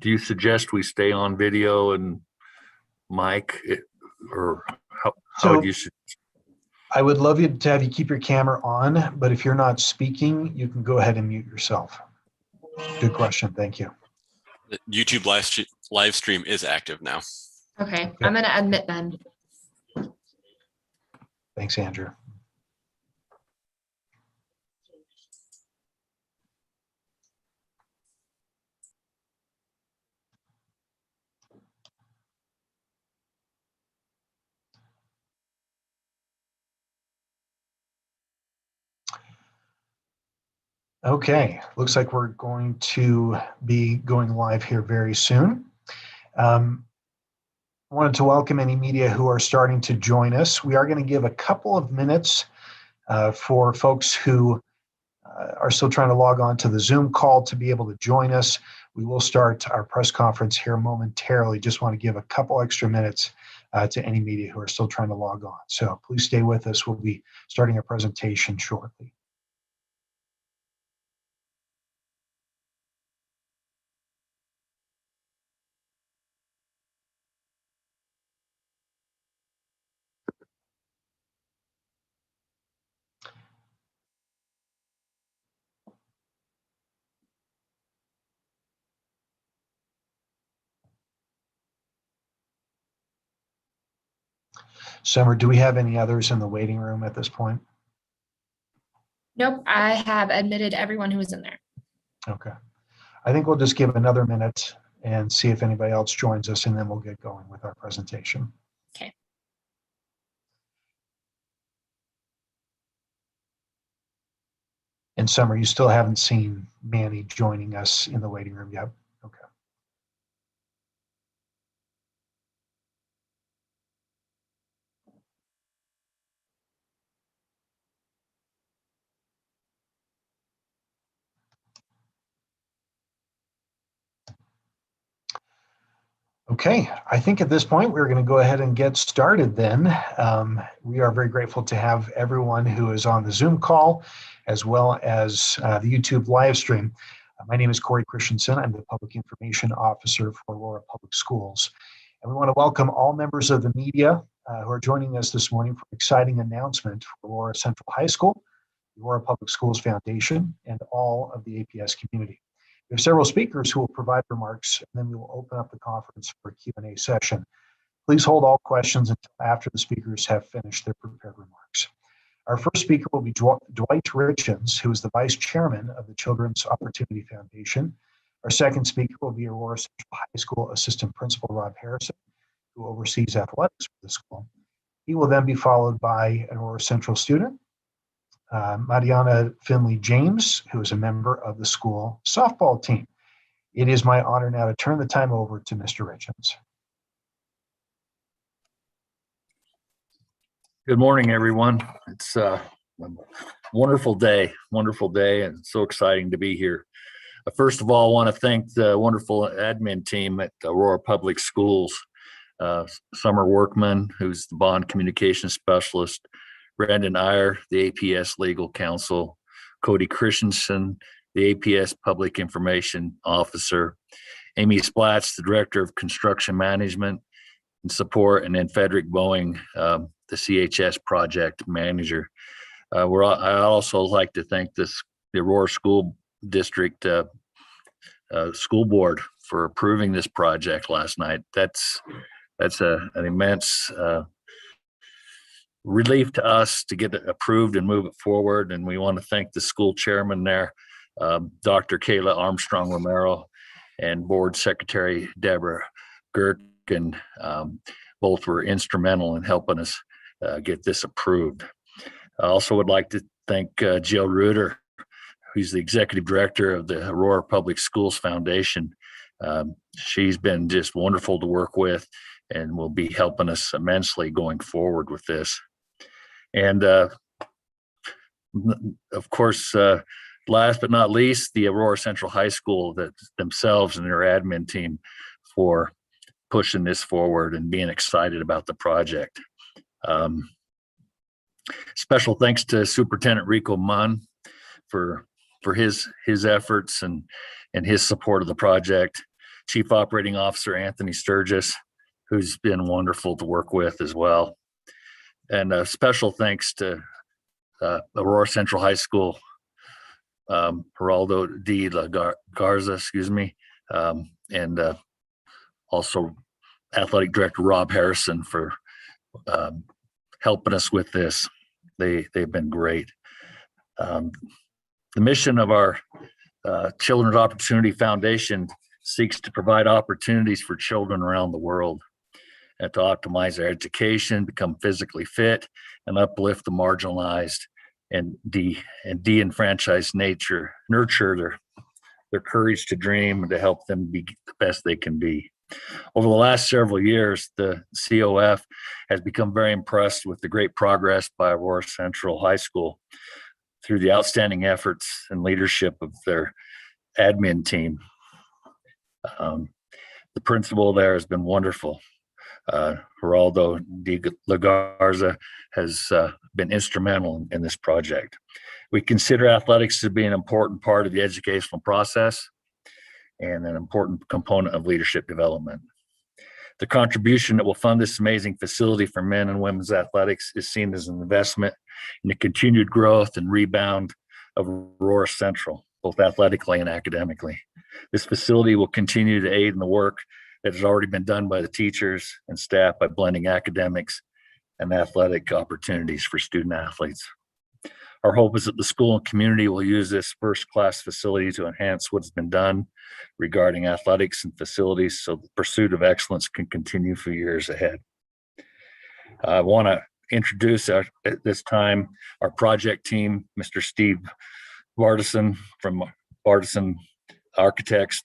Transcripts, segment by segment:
do you suggest we stay on video and mic, or how would you suggest? I would love you to have you keep your camera on, but if you're not speaking, you can go ahead and mute yourself. Good question. Thank you. The YouTube live stream is active now. Okay, I'm going to admit then. Thanks, Andrew. Okay, looks like we're going to be going live here very soon. I wanted to welcome any media who are starting to join us. We are going to give a couple of minutes for folks who are still trying to log on to the Zoom call to be able to join us. We will start our press conference here momentarily. Just want to give a couple extra minutes to any media who are still trying to log on. So please stay with us. We'll be starting our presentation shortly. Summer, do we have any others in the waiting room at this point? Nope, I have admitted everyone who was in there. Okay. I think we'll just give another minute and see if anybody else joins us, and then we'll get going with our presentation. Okay. And Summer, you still haven't seen Manny joining us in the waiting room yet? Okay. Okay, I think at this point we're going to go ahead and get started then. We are very grateful to have everyone who is on the Zoom call as well as the YouTube live stream. My name is Corey Christensen. I'm the Public Information Officer for Aurora Public Schools. And we want to welcome all members of the media who are joining us this morning for an exciting announcement for Aurora Central High School, the Aurora Public Schools Foundation, and all of the APS community. We have several speakers who will provide remarks, and then we will open up the conference for a Q&A session. Please hold all questions until after the speakers have finished their prepared remarks. Our first speaker will be Dwight Richens, who is the Vice Chairman of the Children's Opportunity Foundation. Our second speaker will be Aurora Central High School Assistant Principal Rob Harrison, who oversees athletics for the school. He will then be followed by an Aurora Central student, Mariana Finley James, who is a member of the school softball team. It is my honor now to turn the time over to Mr. Richens. Good morning, everyone. It's a wonderful day, and so exciting to be here. First of all, I want to thank the wonderful admin team at Aurora Public Schools, Summer Workman, who's the bond communication specialist, Brandon Iyer, the APS Legal Counsel, Cody Christensen, the APS Public Information Officer, Amy Splatz, the Director of Construction Management and Support, and then Frederick Boeing, the CHS Project Manager. I also like to thank the Aurora School District School Board for approving this project last night. That's an immense relief to us to get it approved and move it forward. And we want to thank the school chairman there, Dr. Kayla Armstrong Romero, and board secretary Deborah Gherkin. Both were instrumental in helping us get this approved. I also would like to thank Jill Reuter, who's the executive director of the Aurora Public Schools Foundation. She's been just wonderful to work with and will be helping us immensely going forward with this. And of course, last but not least, the Aurora Central High School themselves and their admin team for pushing this forward and being excited about the project. Special thanks to Superintendent Rico Munn for his efforts and his support of the project. Chief Operating Officer Anthony Sturgis, who's been wonderful to work with as well. And special thanks to Aurora Central High School, Geraldo D. Garza, and also Athletic Director Rob Harrison for helping us with this. They've been great. The mission of our Children's Opportunity Foundation seeks to provide opportunities for children around the world and to optimize their education, become physically fit, and uplift the marginalized and de-enfranchised nurture their courage to dream and to help them be the best they can be. Over the last several years, the COF has become very impressed with the great progress by Aurora Central High School through the outstanding efforts and leadership of their admin team. The principal there has been wonderful. Geraldo D. Lagarza has been instrumental in this project. We consider athletics to be an important part of the educational process and an important component of leadership development. The contribution that will fund this amazing facility for men and women's athletics is seen as an investment in the continued growth and rebound of Aurora Central, both athletically and academically. This facility will continue to aid in the work that has already been done by the teachers and staff by blending academics and athletic opportunities for student athletes. Our hope is that the school and community will use this first-class facility to enhance what's been done regarding athletics and facilities so the pursuit of excellence can continue for years ahead. I want to introduce at this time our project team, Mr. Steve Bardison from Bardison Architects,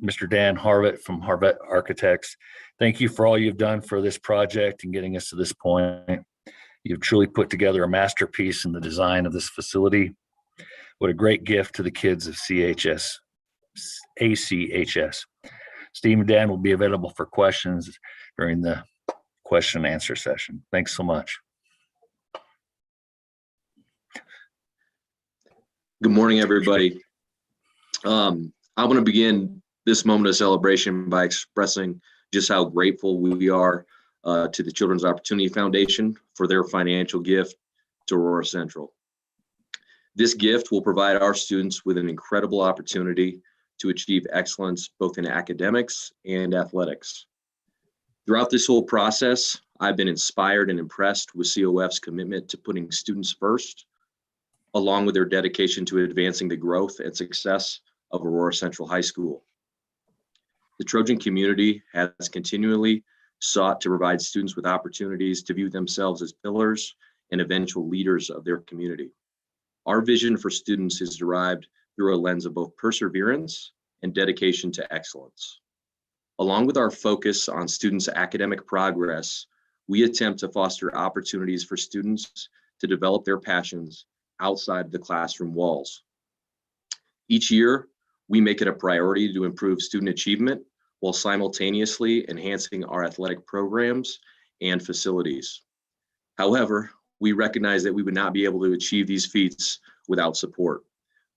Mr. Dan Harvett from Harvett Architects. Thank you for all you've done for this project and getting us to this point. You've truly put together a masterpiece in the design of this facility. What a great gift to the kids of ACHS. Steve and Dan will be available for questions during the question and answer session. Thanks so much. Good morning, everybody. I want to begin this moment of celebration by expressing just how grateful we are to the Children's Opportunity Foundation for their financial gift to Aurora Central. This gift will provide our students with an incredible opportunity to achieve excellence both in academics and athletics. Throughout this whole process, I've been inspired and impressed with COF's commitment to putting students first, along with their dedication to advancing the growth and success of Aurora Central High School. The Trojan community has continually sought to provide students with opportunities to view themselves as pillars and eventual leaders of their community. Our vision for students is derived through a lens of both perseverance and dedication to excellence. Along with our focus on students' academic progress, we attempt to foster opportunities for students to develop their passions outside the classroom walls. Each year, we make it a priority to improve student achievement while simultaneously enhancing our athletic programs and facilities. However, we recognize that we would not be able to achieve these feats without support.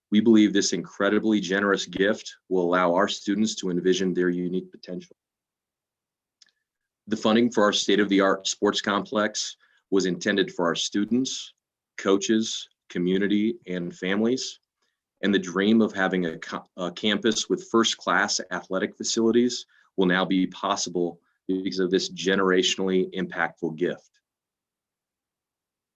We believe this incredibly generous gift will allow our students to envision their unique potential. The funding for our state-of-the-art sports complex was intended for our students, coaches, community, and families. And the dream of having a campus with first-class athletic facilities will now be possible because of this generationally impactful gift.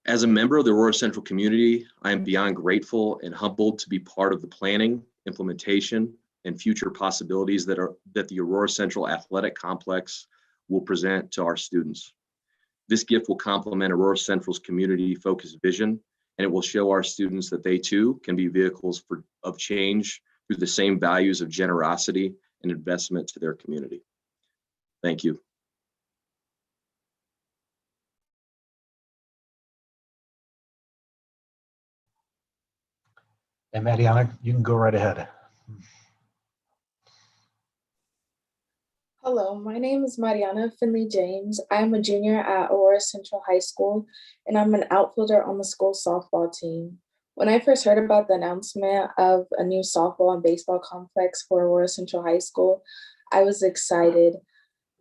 As a member of the Aurora Central community, I am beyond grateful and humbled to be part of the planning, implementation, and future possibilities that the Aurora Central Athletic Complex will present to our students. This gift will complement Aurora Central's community-focused vision, and it will show our students that they too can be vehicles of change through the same values of generosity and investment to their community. Thank you. And Mariana, you can go right ahead. Hello, my name is Mariana Finley James. I am a junior at Aurora Central High School, and I'm an outfielder on the school softball team. When I first heard about the announcement of a new softball and baseball complex for Aurora Central High School, I was excited.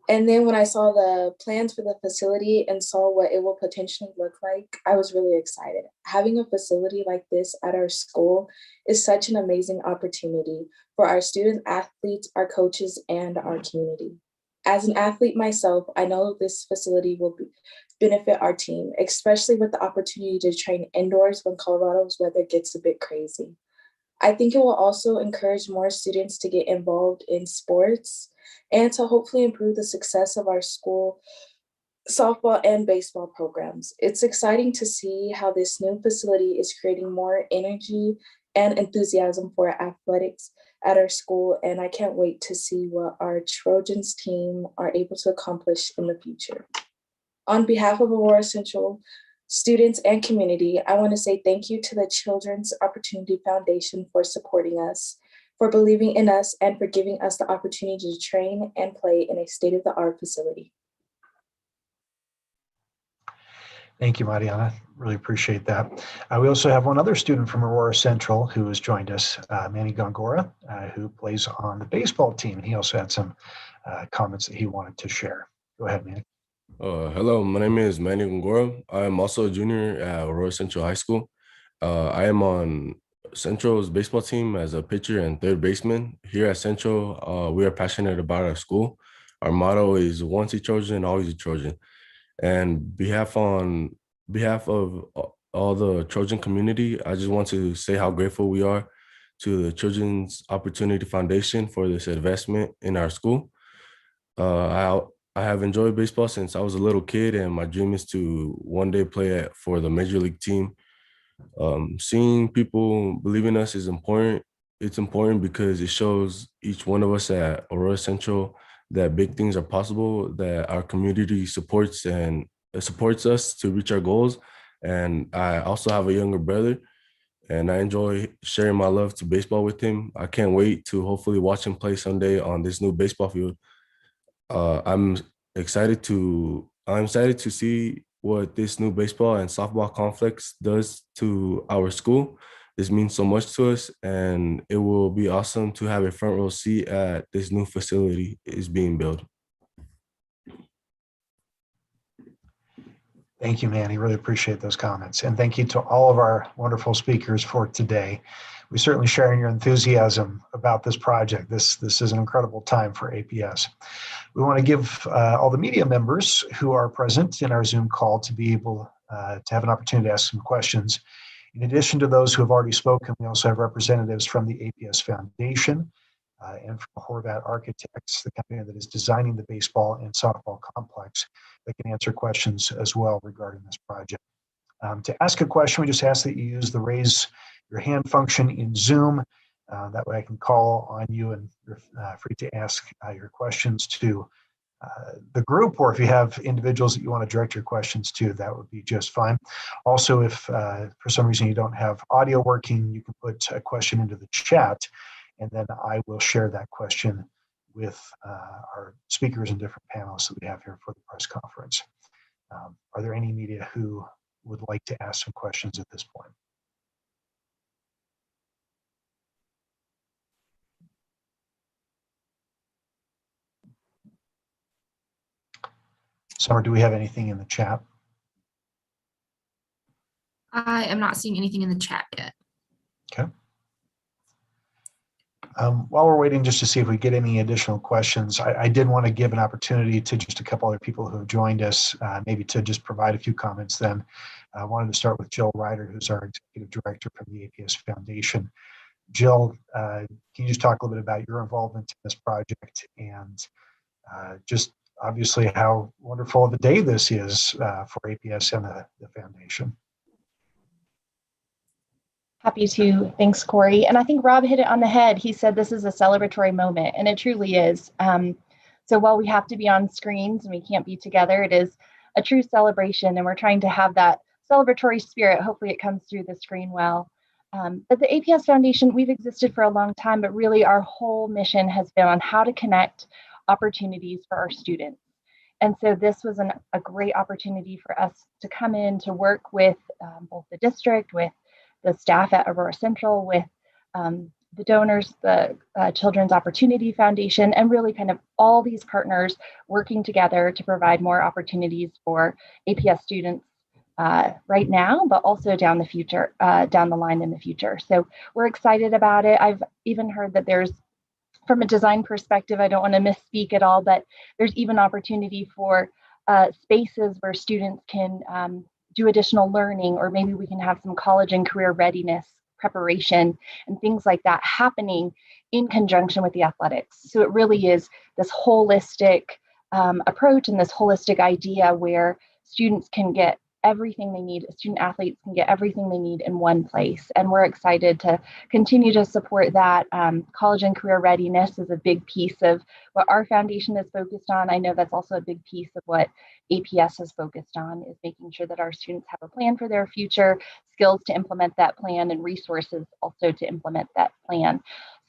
And then when I saw the plans for the facility and saw what it will potentially look like, I was really excited. Having a facility like this at our school is such an amazing opportunity for our student athletes, our coaches, and our community. As an athlete myself, I know this facility will benefit our team, especially with the opportunity to train indoors when Colorado's weather gets a bit crazy. I think it will also encourage more students to get involved in sports and to hopefully improve the success of our school softball and baseball programs. It's exciting to see how this new facility is creating more energy and enthusiasm for athletics at our school, and I can't wait to see what our Trojans team are able to accomplish in the future. On behalf of Aurora Central students and community, I want to say thank you to the Children's Opportunity Foundation for supporting us, for believing in us, and for giving us the opportunity to train and play in a state-of-the-art facility. Thank you, Mariana. Really appreciate that. We also have one other student from Aurora Central who has joined us, Manny Gongora, who plays on the baseball team. And he also had some comments that he wanted to share. Go ahead, Manny. Hello, my name is Manny Gongora. I am also a junior at Aurora Central High School. I am on Central's baseball team as a pitcher and third baseman. Here at Central, we are passionate about our school. Our motto is once a Trojan, always a Trojan. And on behalf of all the Trojan community, I just want to say how grateful we are to the Children's Opportunity Foundation for this investment in our school. I have enjoyed baseball since I was a little kid, and my dream is to one day play for the major league team. Seeing people believe in us is important. It's important because it shows each one of us at Aurora Central that big things are possible, that our community supports us to reach our goals. And I also have a younger brother, and I enjoy sharing my love to baseball with him. I can't wait to hopefully watch him play someday on this new baseball field. I'm excited to see what this new baseball and softball complex does to our school. This means so much to us, and it will be awesome to have a front row seat at this new facility is being built. Thank you, Manny. Really appreciate those comments. And thank you to all of our wonderful speakers for today. We certainly share in your enthusiasm about this project. This is an incredible time for APS. We want to give all the media members who are present in our Zoom call to be able to have an opportunity to ask some questions. In addition to those who have already spoken, we also have representatives from the APS Foundation and from Horvat Architects, the company that is designing the baseball and softball complex, that can answer questions as well regarding this project. To ask a question, we just ask that you use the raise your hand function in Zoom. That way I can call on you, and you're free to ask your questions to the group, or if you have individuals that you want to direct your questions to, that would be just fine. Also, if for some reason you don't have audio working, you can put a question into the chat, and then I will share that question with our speakers and different panelists that we have here for the press conference. Are there any media who would like to ask some questions at this point? Summer, do we have anything in the chat? I am not seeing anything in the chat yet. Okay. While we're waiting just to see if we get any additional questions, I did want to give an opportunity to just a couple other people who have joined us, maybe to just provide a few comments then. I wanted to start with Jill Ryder, who's our Executive Director from the APS Foundation. Jill, can you just talk a little bit about your involvement in this project and just obviously how wonderful of a day this is for APS and the foundation? Happy to. Thanks, Corey. And I think Rob hit it on the head. He said this is a celebratory moment, and it truly is. So while we have to be on screens and we can't be together, it is a true celebration, and we're trying to have that celebratory spirit. Hopefully it comes through the screen well. But the APS Foundation, we've existed for a long time, but really our whole mission has been on how to connect opportunities for our students. And so this was a great opportunity for us to come in to work with both the district, with the staff at Aurora Central, with the donors, the Children's Opportunity Foundation, and really kind of all these partners working together to provide more opportunities for APS students right now, but also down the line in the future. So we're excited about it. I've even heard that there's, from a design perspective, I don't want to misspeak at all, but there's even opportunity for spaces where students can do additional learning, or maybe we can have some college and career readiness preparation and things like that happening in conjunction with the athletics. So it really is this holistic approach and this holistic idea where students can get everything they need, student athletes can get everything they need in one place. And we're excited to continue to support that. College and career readiness is a big piece of what our foundation is focused on. I know that's also a big piece of what APS is focused on, is making sure that our students have a plan for their future, skills to implement that plan, and resources also to implement that plan.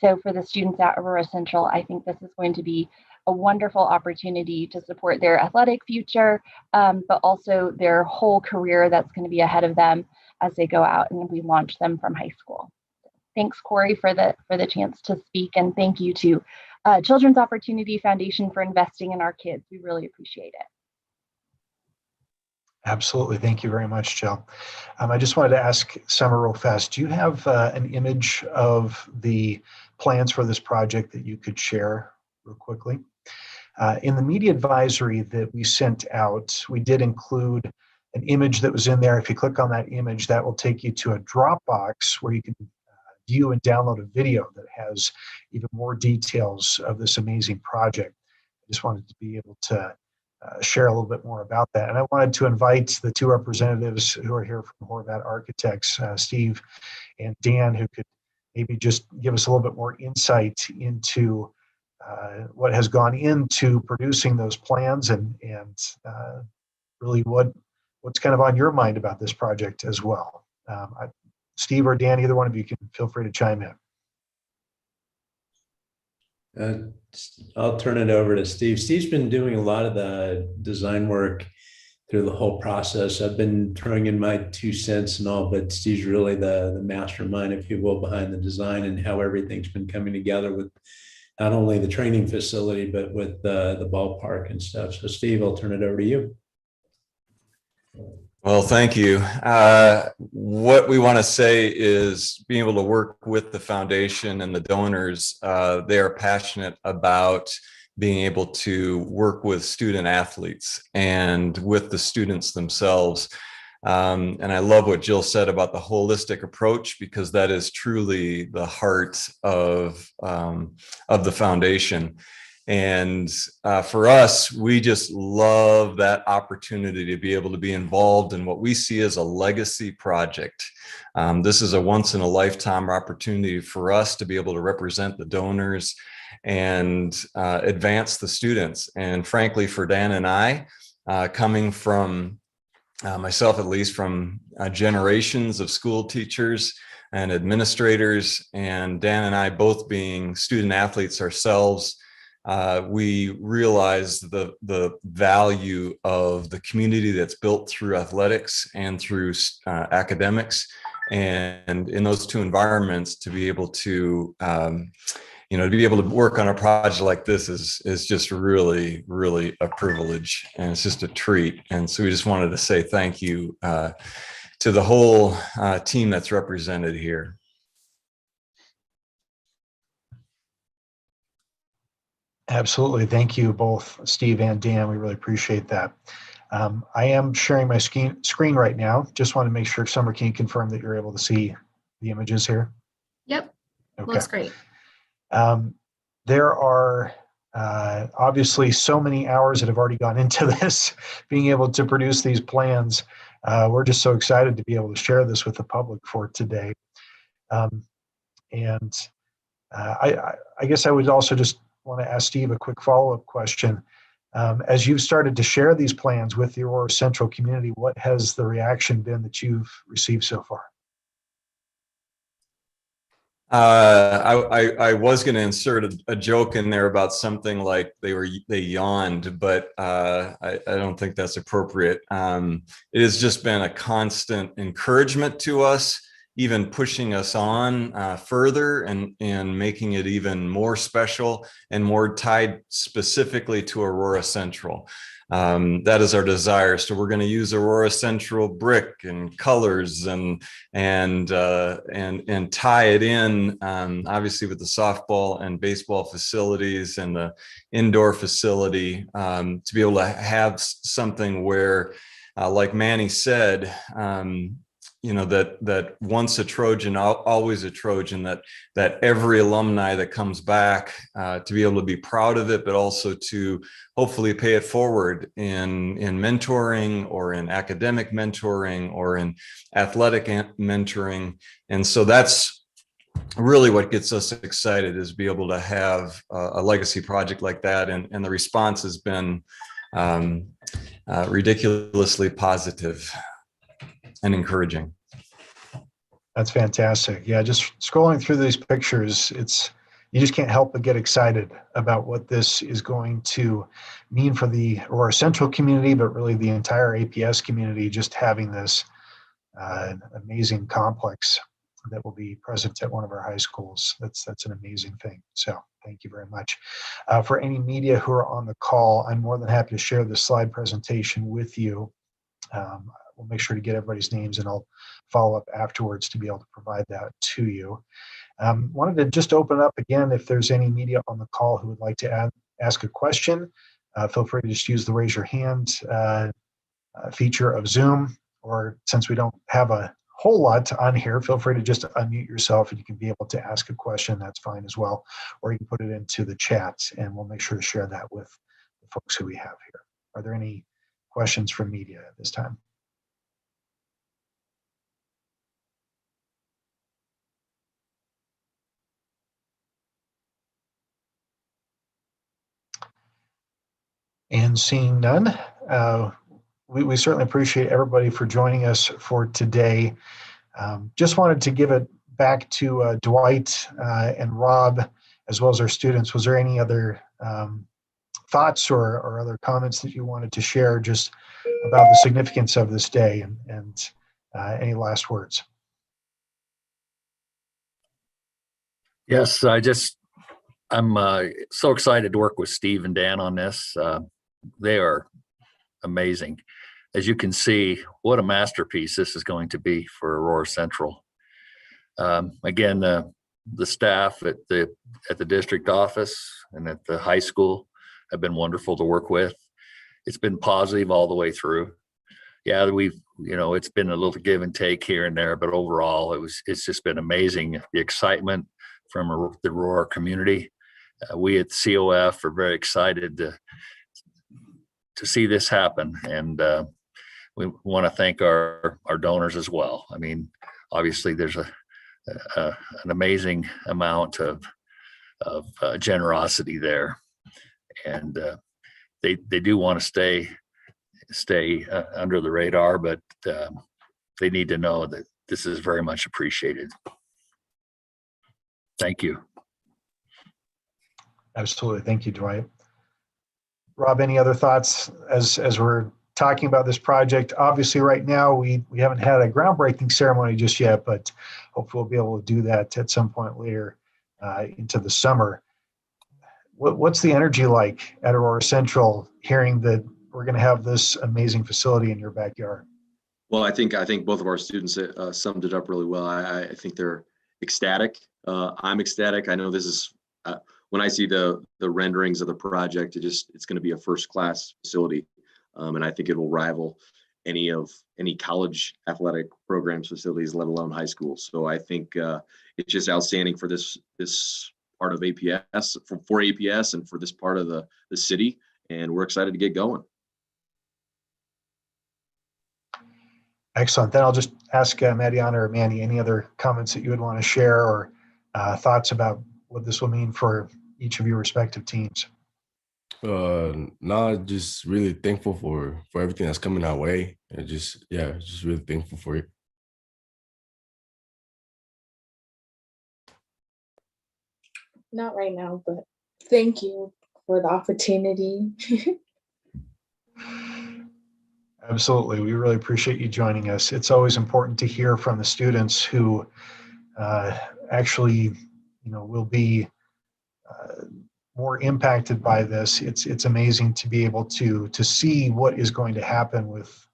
So for the students at Aurora Central, I think this is going to be a wonderful opportunity to support their athletic future, but also their whole career that's going to be ahead of them as they go out and we launch them from high school. Thanks, Corey, for the chance to speak, and thank you to Children's Opportunity Foundation for investing in our kids. We really appreciate it. Absolutely. Thank you very much, Jill. I just wanted to ask Summer real fast, do you have an image of the plans for this project that you could share real quickly? In the media advisory that we sent out, we did include an image that was in there. If you click on that image, that will take you to a Dropbox where you can view and download a video that has even more details of this amazing project. I just wanted to be able to share a little bit more about that. And I wanted to invite the two representatives who are here from Horvat Architects, Steve and Dan, who could maybe just give us a little bit more insight into what has gone into producing those plans, and really what's kind of on your mind about this project as well. Steve or Dan, either one of you can feel free to chime in. I'll turn it over to Steve. Steve's been doing a lot of the design work through the whole process. I've been throwing in my 2 cents and all, but Steve's really the mastermind, if you will, behind the design and how everything's been coming together with not only the training facility, but with the ballpark and stuff. So Steve, I'll turn it over to you. Well, thank you. What we want to say is being able to work with the foundation and the donors. They are passionate about being able to work with student athletes and with the students themselves. And I love what Jill said about the holistic approach, because that is truly the heart of the foundation. And for us, we just love that opportunity to be able to be involved in what we see as a legacy project. This is a once in a lifetime opportunity for us to be able to represent the donors and advance the students. And frankly, for Dan and I, coming from myself, at least, from generations of school teachers and administrators, and Dan and I both being student athletes ourselves, we realize the value of the community that's built through athletics and through academics, and in those two environments, to be able to to be able to work on a project like this is just really, really a privilege, and it's just a treat. And so we just wanted to say thank you to the whole team that's represented here. Absolutely. Thank you both, Steve and Dan. We really appreciate that. I am sharing my screen right now. Just want to make sure, Summer, can you confirm that you're able to see the images here? Yep. Okay. Looks great. There are obviously so many hours that have already gone into this, being able to produce these plans. We're just so excited to be able to share this with the public for today. I guess I would also just want to ask Steve a quick follow-up question. As you've started to share these plans with the Aurora Central community, what has the reaction been that you've received so far? I was going to insert a joke in there about something like they yawned, but I don't think that's appropriate. It has just been a constant encouragement to us even pushing us on further and making it even more special and more tied specifically to Aurora Central. That is our desire. So we're going to use Aurora Central brick and colors and tie it in, obviously with the softball and baseball facilities and the indoor facility, to be able to have something where, like Manny said, that once a Trojan, always a Trojan, that every alumni that comes back, to be able to be proud of it, but also to hopefully pay it forward in mentoring or in academic mentoring or in athletic mentoring. And so that's really what gets us excited, is be able to have a legacy project like that. And the response has been ridiculously positive and encouraging. That's fantastic. Yeah, just scrolling through these pictures, you just can't help but get excited about what this is going to mean for the Aurora Central community, but really the entire APS community, just having this amazing complex that will be present at one of our high schools. That's an amazing thing. So thank you very much. For any media who are on the call, I'm more than happy to share the slide presentation with you. We'll make sure to get everybody's names, and I'll follow up afterwards to be able to provide that to you. Wanted to just open up again, if there's any media on the call who would like to ask a question, feel free to just use the raise your hand feature of Zoom, or since we don't have a whole lot on here, feel free to just unmute yourself and you can be able to ask a question. That's fine as well. Or you can put it into the chat and we'll make sure to share that with the folks who we have here. Are there any questions from media at this time? And seeing none, we certainly appreciate everybody for joining us for today. Just wanted to give it back to Dwight and Rob, as well as our students. Was there any other thoughts or other comments that you wanted to share just about the significance of this day, and any last words? Yes, I'm so excited to work with Steve and Dan on this. They are amazing. As you can see, what a masterpiece this is going to be for Aurora Central. Again, the staff at the district office and at the high school have been wonderful to work with. It's been positive all the way through. Yeah, it's been a little give and take here and there, but overall, it's just been amazing. The excitement from the Aurora community. We at COF are very excited to see this happen, and we want to thank our donors as well. I mean, obviously there's an amazing amount of generosity there, and they do want to stay under the radar, but they need to know that this is very much appreciated. Thank you. Absolutely. Thank you, Dwight. Rob, any other thoughts as we're talking about this project? Obviously, right now, we haven't had a groundbreaking ceremony just yet, but hopefully we'll be able to do that at some point later into the summer. What's the energy like at Aurora Central, hearing that we're going to have this amazing facility in your backyard? Well, I think both of our students summed it up really well. I think they're ecstatic. I'm ecstatic. I know this is when I see the renderings of the project, it's going to be a first-class facility, and I think it will rival any college athletic programs facilities, let alone high schools. So I think it's just outstanding for this part of APS, for APS, and for this part of the city, and we're excited to get going. Excellent. Then I'll just ask Mariana or Manny, any other comments that you would want to share, or thoughts about what this will mean for each of your respective teams? Just really thankful for everything that's coming our way, and just really thankful for it. Not right now, but thank you for the opportunity. Absolutely. We really appreciate you joining us. It's always important to hear from the students who actually, will be more impacted by this. It's amazing to be able to see what is going to happen with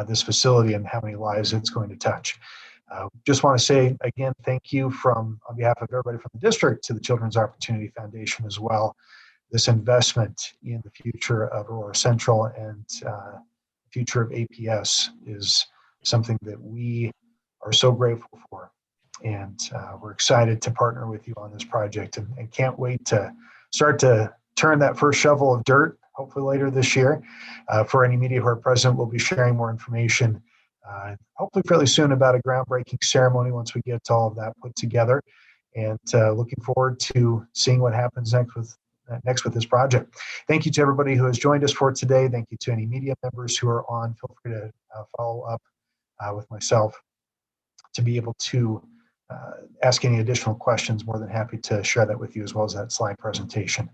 this facility and how many lives it's going to touch. Just want to say again, thank you on behalf of everybody from the district to the Children's Opportunity Foundation as well. This investment in the future of Aurora Central and future of APS is something that we are so grateful for. And we're excited to partner with you on this project and can't wait to start to turn that first shovel of dirt, hopefully later this year. For any media who are present, we'll be sharing more information, hopefully fairly soon, about a groundbreaking ceremony once we get all of that put together. And looking forward to seeing what happens next with this project. Thank you to everybody who has joined us for today. Thank you to any media members who are on. Feel free to follow up with myself to be able to ask any additional questions. More than happy to share that with you, as well as that slide presentation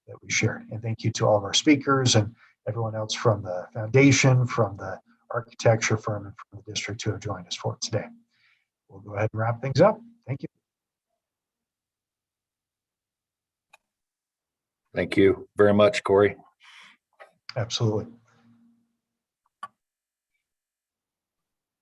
that we shared. And thank you to all of our speakers and everyone else from the foundation, from the architecture firm, and from the district who have joined us for today. We'll go ahead and wrap things up. Thank you. Thank you very much, Corey. Absolutely.